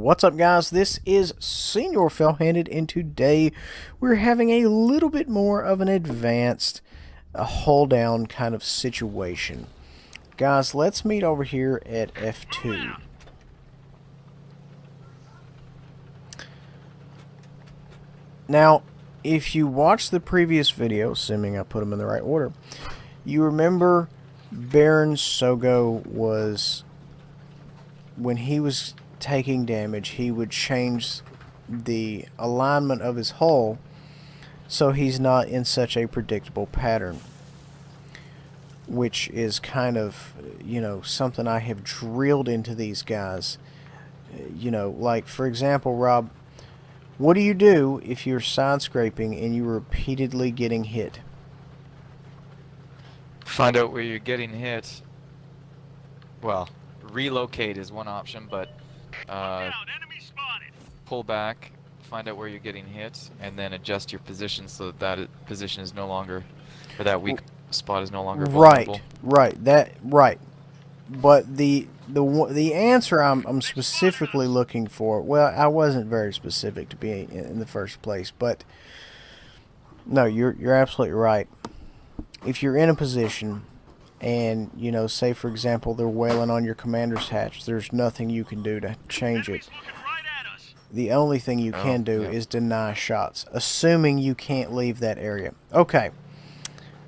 What's up, guys? This is Senior Fell-Handed, and today we're having a little bit more of an advanced hull down kind of situation. Guys, let's meet over here at F2. Now, if you watched the previous video, assuming I put them in the right order, you remember Baron Sogo was, when he was taking damage, he would change the alignment of his hull so he's not in such a predictable pattern, which is kind of, something I have drilled into these guys. Like, for example, Rob, what do you do if you're side scraping and you're repeatedly getting hit? Find out where you're getting hit. Well, relocate is one option, but pull back, find out where you're getting hit, and then adjust your position so that position is no longer, or that weak spot is no longer vulnerable. Right. But the answer I'm specifically looking for, well, I wasn't very specific to be in the first place, but no, you're absolutely right. If you're in a position and, say for example they're wailing on your commander's hatch, there's nothing you can do to change it. The only thing you can do is deny shots, assuming you can't leave that area. Okay,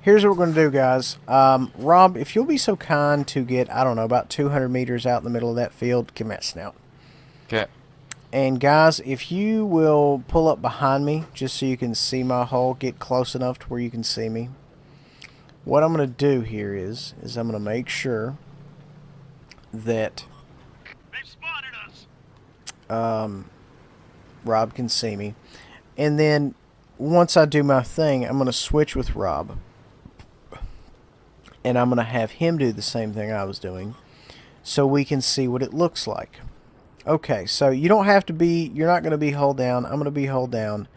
here's what we're going to do, guys. Rob, if you'll be so kind to get, I don't know, about 200 meters out in the middle of that field, give me that snout. Okay. And guys, if you will pull up behind me, just so you can see my hull, get close enough to where you can see me. What I'm going to do here is I'm going to make sure that they've spotted us. Rob can see me. And then once I do my thing, I'm going to switch with Rob. And I'm going to have him do the same thing I was doing so we can see what it looks like. Okay, so you don't have to be, you're not going to be hold down. I'm going to be hold down.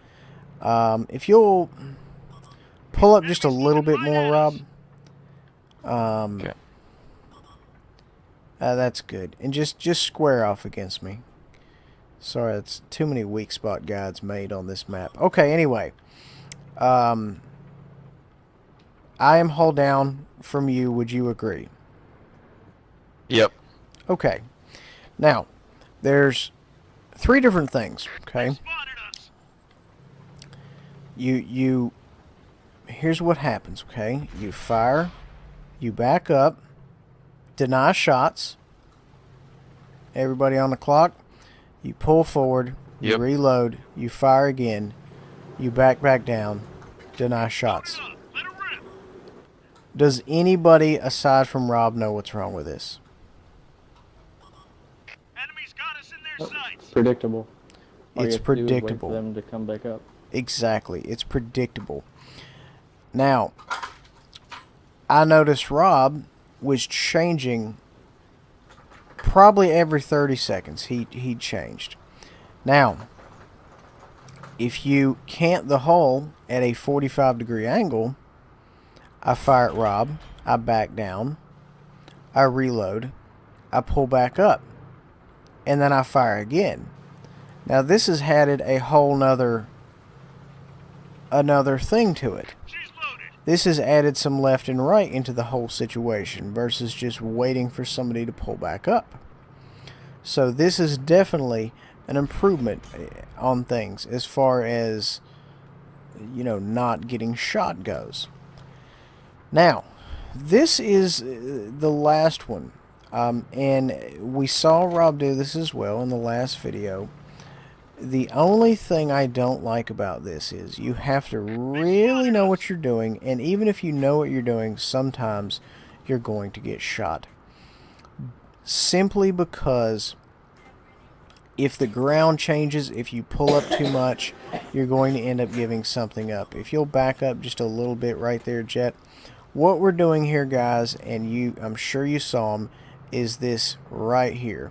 If you'll pull up just a little bit more, Rob. Okay. That's good. And just square off against me. Sorry, that's too many weak spot guides made on this map. Okay, anyway. I am hull down from you. Would you agree? Yep. Okay. Now, there's three different things, okay? Here's what happens, okay? You fire, you back up, deny shots. Everybody on the clock. You pull forward, you reload, you fire again, you back down, deny shots. Does anybody aside from Rob know what's wrong with this? Enemies got us in their sights. Predictable. It's predictable. Wait for them to come back up. Exactly. It's predictable. Now, I noticed Rob was changing probably every 30 seconds. He changed. Now, if you cant the hull at a 45-degree angle, I fire at Rob, I back down, I reload, I pull back up, and then I fire again. Now this has added a whole another thing to it. This has added some left and right into the whole situation versus just waiting for somebody to pull back up. So this is definitely an improvement on things as far as, not getting shot goes. Now, this is the last one. And we saw Rob do this as well in the last video. The only thing I don't like about this is you have to really know what you're doing, and even if you know what you're doing, sometimes you're going to get shot. Simply because if the ground changes, if you pull up too much, you're going to end up giving something up. If you'll back up just a little bit right there, Jet. What we're doing here, guys, and I'm sure you saw them, is this right here.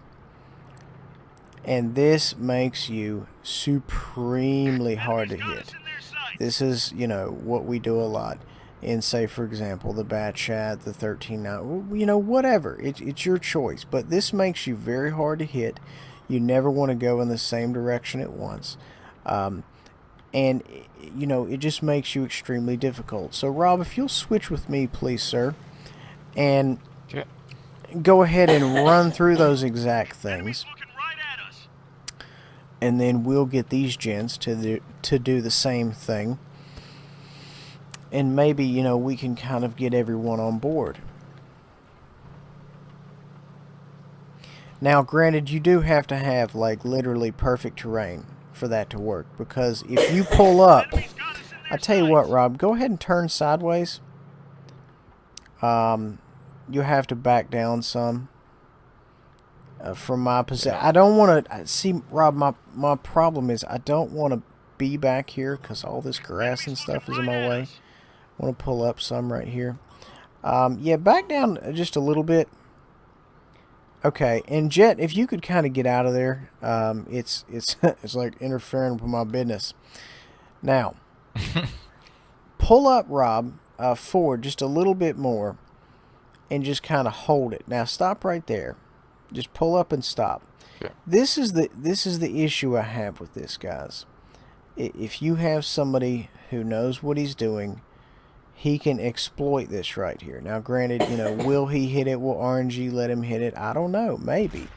And this makes you supremely hard to hit. This is, what we do a lot. in, say, for example, the Batchat, the 13.9, whatever. It's your choice. But this makes you very hard to hit. You never want to go in the same direction at once. And, you know, it just makes you extremely difficult. So, Rob, if you'll switch with me, please, sir, and Okay. go ahead and run through those exact Enemies things, looking right at us. and then we'll get these gents to do the same thing. And maybe, you know, we can kind of get everyone on board. Now, granted, you do have to have, like, literally perfect terrain for that to work. Because if you pull up... Enemies got us in their I tell you what, sights. Rob, go ahead and turn sideways. You have to back down some. From my position. Yeah. I don't want to... See, Rob, my problem is I don't want to be back here because all this grass and stuff is in my way. I want to pull up some right here. Yeah, back down just a little bit. Okay, and Jet, if you could kind of get out of there, it's it's like interfering with my business. Now, pull up, Rob, forward just a little bit more, and just kind of hold it. Now, stop right there. Just pull up and stop. Okay. This is the issue I have with this, guys. If you have somebody who knows what he's doing, he can exploit this right here. Now, granted, you know, will he hit it? Will RNG let him hit it? I don't know. Maybe.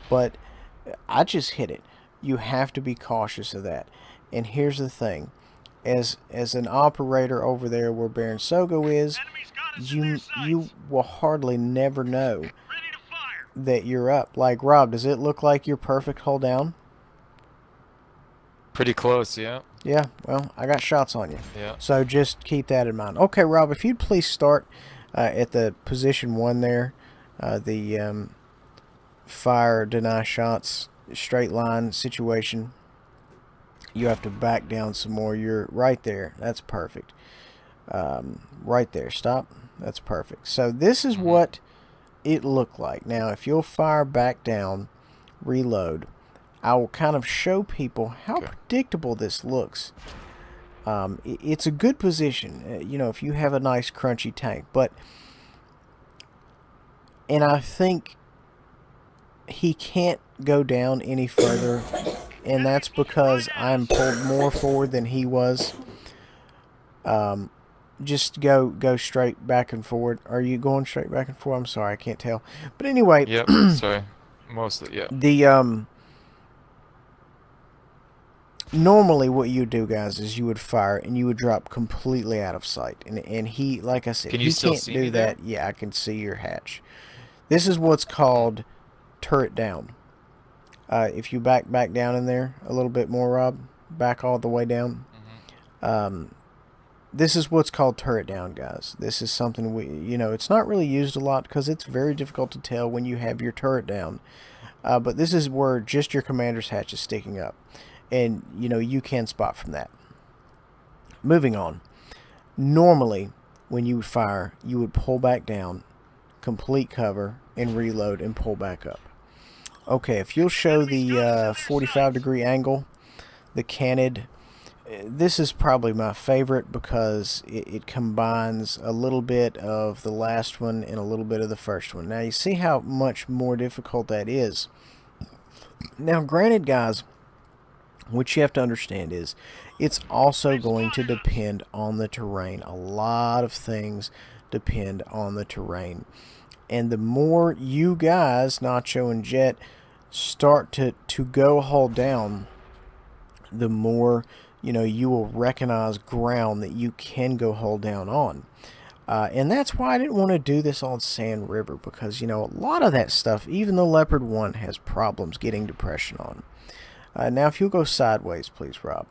But I just hit it. You have to be cautious of that. And here's the thing. As an operator over there where Baron Sogo is, Enemies got us in their sights. you will hardly never know Ready to fire. that you're up. Like, Rob, does it look like you're perfect hold down? Pretty close, yeah. Yeah, well, I got shots on you. Yeah. So just keep that in mind. Okay, Rob, if you'd please start at the position 1 there, the fire, deny shots, straight line situation. You have to back down some more. You're right there. That's perfect. Right there. Stop. That's perfect. So this is what it looked like. Now, if you'll fire back down, reload, I will kind of show people how predictable this looks. It's a good position, you know, if you have a nice crunchy tank. And I think he can't go down any further, and that's because I'm pulled more forward than he was. Just go straight back and forward. Are you going straight back and forward? I'm sorry, I can't tell. But anyway, Yep. Sorry. Mostly, yeah. the normally what you would do, guys, is you would fire and you would drop completely out of sight. And he, like I said, Can you he still can't see do me there? that. Yeah, I can see your hatch. This is what's called turret down. If you back down in there a little bit more, Rob, back all the way down. This is what's called turret down, guys. This is something you know, it's not really used a lot because it's very difficult to tell when you have your turret down. But this is where just your commander's hatch is sticking up. And, you know, you can spot from that. Moving on. Normally, when you would fire, you would pull back down, complete cover, and reload and pull back up. Okay, if you'll show the 45-degree angle, the canid, this is probably my favorite because it combines a little bit of the last one and a little bit of the first one. Now, you see how much more difficult that is. Now, granted, guys, what you have to understand is it's also going to depend on the terrain. A lot of things depend on the terrain. And the more you guys, Nacho and Jet, start to go hold down, the more, you know, you will recognize ground that you can go hold down on. And that's why I didn't want to do this on Sand River, because, you know, a lot of that stuff, even the Leopard 1 has problems getting depression on. Now, if you'll go sideways, please, Rob.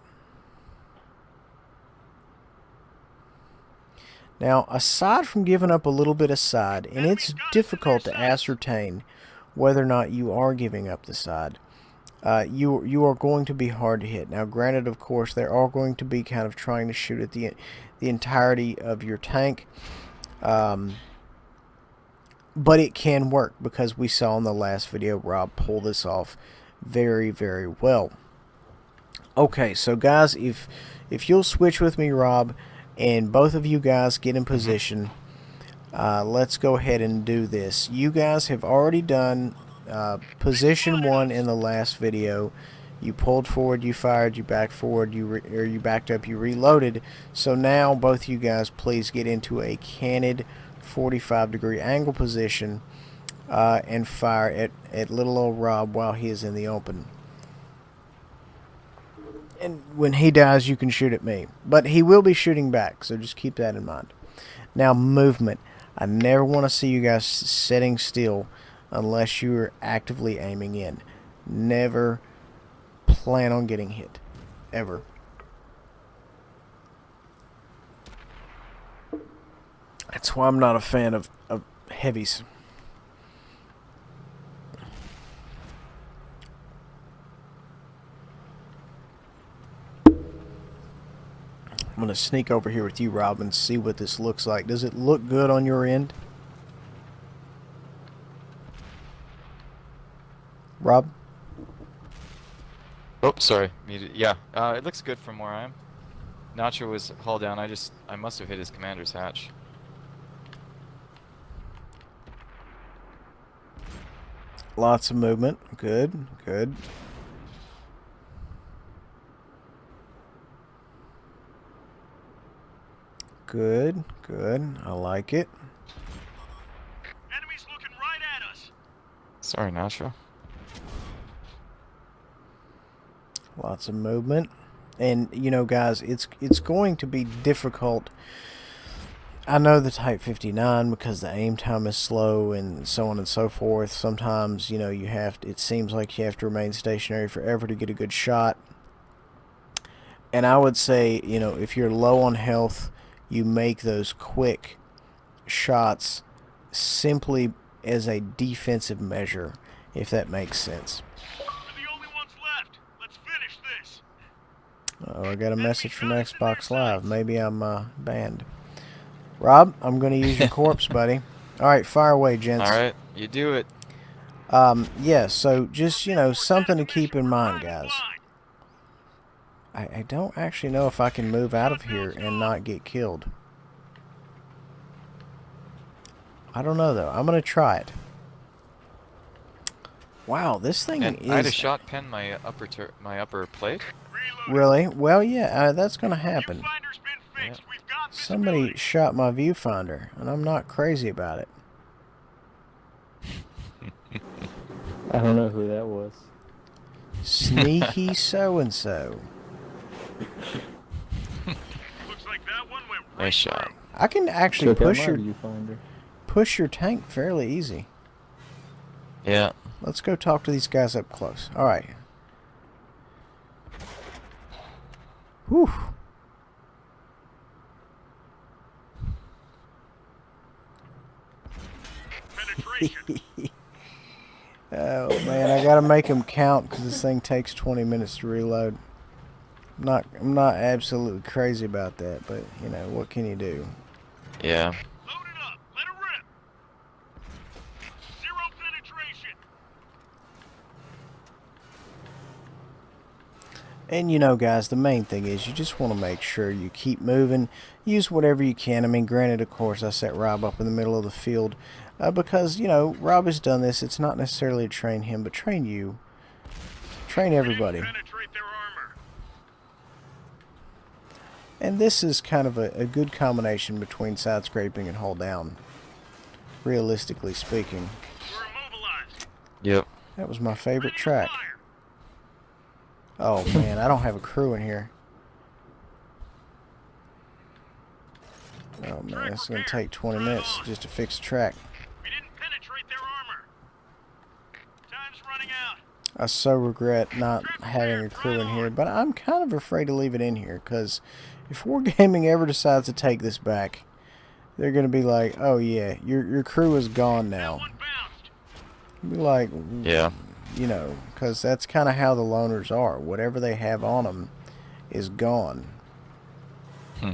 Now, aside from giving up a little bit of side, and it's difficult to ascertain whether or not you are giving up the side, you are going to be hard to hit. Now, granted, of course, they are going to be kind of trying to shoot at the entirety of your tank, but it can work because we saw in the last video Rob pull this off very, very well. Okay, so guys, if you'll switch with me, Rob, and both of you guys get in position, let's go ahead and do this. You guys have already done position 1 in the last video. You pulled forward, you fired, you backed forward, you backed up, you reloaded. So now both you guys please get into a canted 45-degree angle position and fire at little old Rob while he is in the open. And when he dies, you can shoot at me. But he will be shooting back, so just keep that in mind. Now, movement. I never want to see you guys sitting still unless you're actively aiming in. Never plan on getting hit. Ever. That's why I'm not a fan of heavies. I'm going to sneak over here with you, Rob, and see what this looks like. Does it look good on your end? Rob? Oh, sorry. Muted. Yeah, it looks good from where I am. Nacho was hauled down. I must have hit his commander's hatch. Lots of movement. Good, good. Good, good. I like it. Enemies looking right at us. Sorry, Nacho. Lots of movement. And, you know, guys, it's going to be difficult. I know the Type 59 because the aim time is slow and so on and so forth. Sometimes, you know, it seems like you have to remain stationary forever to get a good shot. And I would say, you know, if you're low on health, you make those quick shots simply as a defensive measure, if that makes sense. We're the only ones left. Let's finish this. Oh, I got a message from Xbox Live. Maybe I'm banned. Rob, I'm going to use your corpse, buddy. All right, fire away, gents. All right, you do it. Yeah, so just, you know, something to keep in mind, guys. I don't actually know if I can move out of here and not get killed. I don't know, though. I'm going to try it. Wow, this thing And is... I had a shot pen my upper plate. Really? Well, yeah, that's going to happen. Viewfinder's been fixed. We've got Somebody visibility. shot my viewfinder, and I'm not crazy about it. I don't know who that was. Sneaky so-and-so. Looks like that one went right Nice shot. through. I can actually Check out push my your viewfinder. tank fairly easy. Yeah. Let's go talk to these guys up close. All right. Whew. Penetration. Oh man, I gotta make them count because this thing takes 20 minutes to reload. I'm not absolutely crazy about that, but you know what can you do? Yeah. Load it up. Let it rip. Zero penetration. And you know, guys, the main thing is you just want to make sure you keep moving. Use whatever you can. I mean, granted, of course, I set Rob up in the middle of the field because, you know, Rob has done this. It's not necessarily to train him, but train you. Train everybody. Penetrate their armor. And this is kind of a good combination between side scraping and hold down, realistically speaking. We're immobilized. Yep. That was my favorite track. Fire. Oh man, I don't have a crew in here. Oh man, it's going to take 20 minutes just to fix the track. We didn't penetrate their armor. Time's running out. I so regret not having a crew in here, but I'm kind of afraid to leave it in here because if Wargaming ever decides to take this back, they're going to be like, oh yeah, your crew is gone That now. one bounced. Be like, Yeah. you know, because that's kind of how the loners are. Whatever they have on them is gone. Hmm.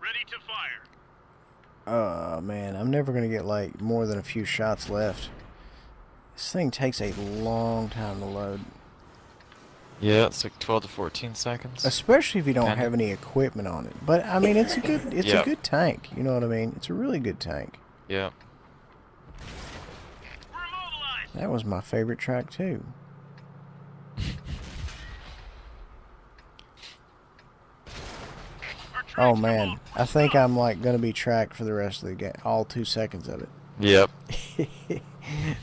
Ready to fire. Oh man, I'm never going to get like more than a few shots left. This thing takes a long time to load. Yeah, it's like 12 to 14 seconds. Especially if you don't Kinda. have any equipment on it. But I mean, it's a good Yeah. good tank. You know what I mean? It's a really good tank. Yeah. That was my favorite track too. Oh man, I think I'm like gonna be tracked for the rest of the game, all 2 seconds of it. Yep.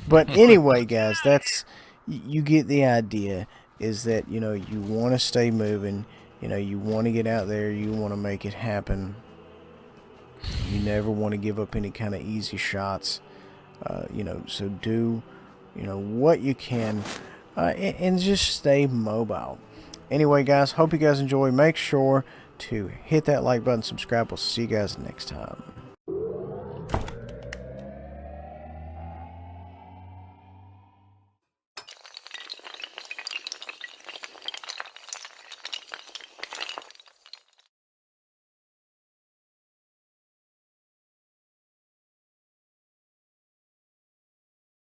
But anyway, guys, that's you get the idea. Is that you want to stay moving, you want to get out there, you want to make it happen. You never want to give up any kind of easy shots. So do what you can, and just stay mobile. Anyway, guys, hope you guys enjoy. Make sure to hit that like button, subscribe. We'll see you guys next time.